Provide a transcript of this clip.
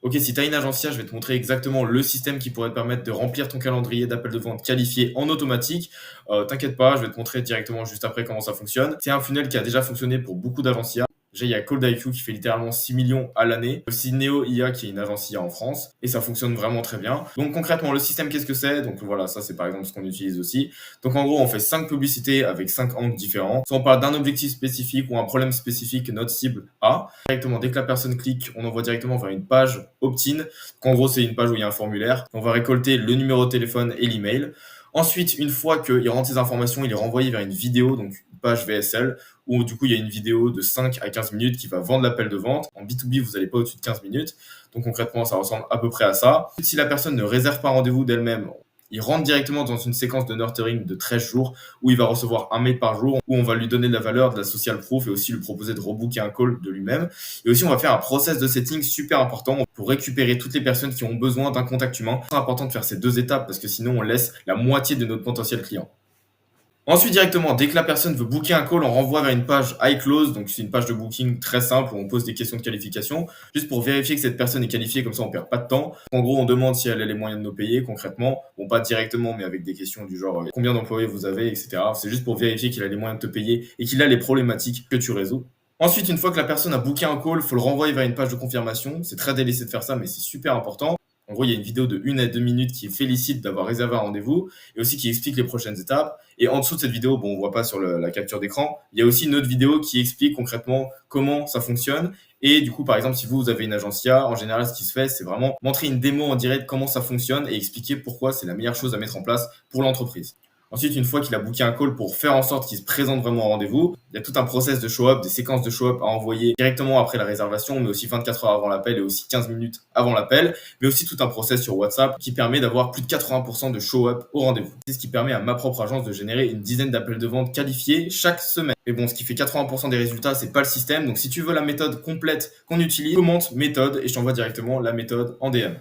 Ok, si tu as une agencia, je vais te montrer exactement le système qui pourrait te permettre de remplir ton calendrier d'appel de vente qualifié en automatique. T'inquiète pas, je vais te montrer directement juste après comment ça fonctionne. C'est un funnel qui a déjà fonctionné pour beaucoup d'agencias. Déjà, il y a ColdIQ qui fait littéralement 6 millions à l'année. Aussi Neo IA qui est une agence IA en France. Et ça fonctionne vraiment très bien. Donc concrètement, le système, qu'est-ce que c'est? Donc voilà, ça c'est par exemple ce qu'on utilise aussi. Donc en gros, on fait 5 publicités avec 5 angles différents. Soit on parle d'un objectif spécifique ou un problème spécifique que notre cible a. Directement, dès que la personne clique, on envoie directement vers une page opt-in. Donc en gros, c'est une page où il y a un formulaire. On va récolter le numéro de téléphone et l'email. Ensuite, une fois qu'il rentre ses informations, il est renvoyé vers une vidéo, donc une page VSL, où du coup il y a une vidéo de 5 à 15 minutes qui va vendre l'appel de vente. En B2B, vous n'allez pas au-dessus de 15 minutes. Donc concrètement, ça ressemble à peu près à ça. Si la personne ne réserve pas rendez-vous d'elle-même, il rentre directement dans une séquence de nurturing de 13 jours où il va recevoir un mail par jour, où on va lui donner de la valeur, de la social proof et aussi lui proposer de rebooker un call de lui-même. Et aussi, on va faire un process de setting super important pour récupérer toutes les personnes qui ont besoin d'un contact humain. C'est important de faire ces deux étapes parce que sinon, on laisse la moitié de notre potentiel client. Ensuite, directement, dès que la personne veut booker un call, on renvoie vers une page iClose. Donc, c'est une page de booking très simple où on pose des questions de qualification, juste pour vérifier que cette personne est qualifiée. Comme ça, on perd pas de temps. En gros, on demande si elle a les moyens de nous payer concrètement. Bon, pas directement, mais avec des questions du genre combien d'employés vous avez, etc. C'est juste pour vérifier qu'il a les moyens de te payer et qu'il a les problématiques que tu résous. Ensuite, une fois que la personne a booké un call, il faut le renvoyer vers une page de confirmation. C'est très délaissé de faire ça, mais c'est super important. En gros, il y a une vidéo de 1 à 2 minutes qui félicite d'avoir réservé un rendez-vous et aussi qui explique les prochaines étapes. Et en dessous de cette vidéo, bon, on voit pas sur la capture d'écran, il y a aussi une autre vidéo qui explique concrètement comment ça fonctionne. Et du coup, par exemple, si vous avez une agencia, en général, ce qui se fait, c'est vraiment montrer une démo en direct comment ça fonctionne et expliquer pourquoi c'est la meilleure chose à mettre en place pour l'entreprise. Ensuite, une fois qu'il a booké un call pour faire en sorte qu'il se présente vraiment au rendez-vous, il y a tout un process de show-up, des séquences de show-up à envoyer directement après la réservation, mais aussi 24 heures avant l'appel et aussi 15 minutes avant l'appel, mais aussi tout un process sur WhatsApp qui permet d'avoir plus de 80% de show-up au rendez-vous. C'est ce qui permet à ma propre agence de générer une dizaine d'appels de vente qualifiés chaque semaine. Mais bon, ce qui fait 80% des résultats, c'est pas le système. Donc si tu veux la méthode complète qu'on utilise, commente méthode et je t'envoie directement la méthode en DM.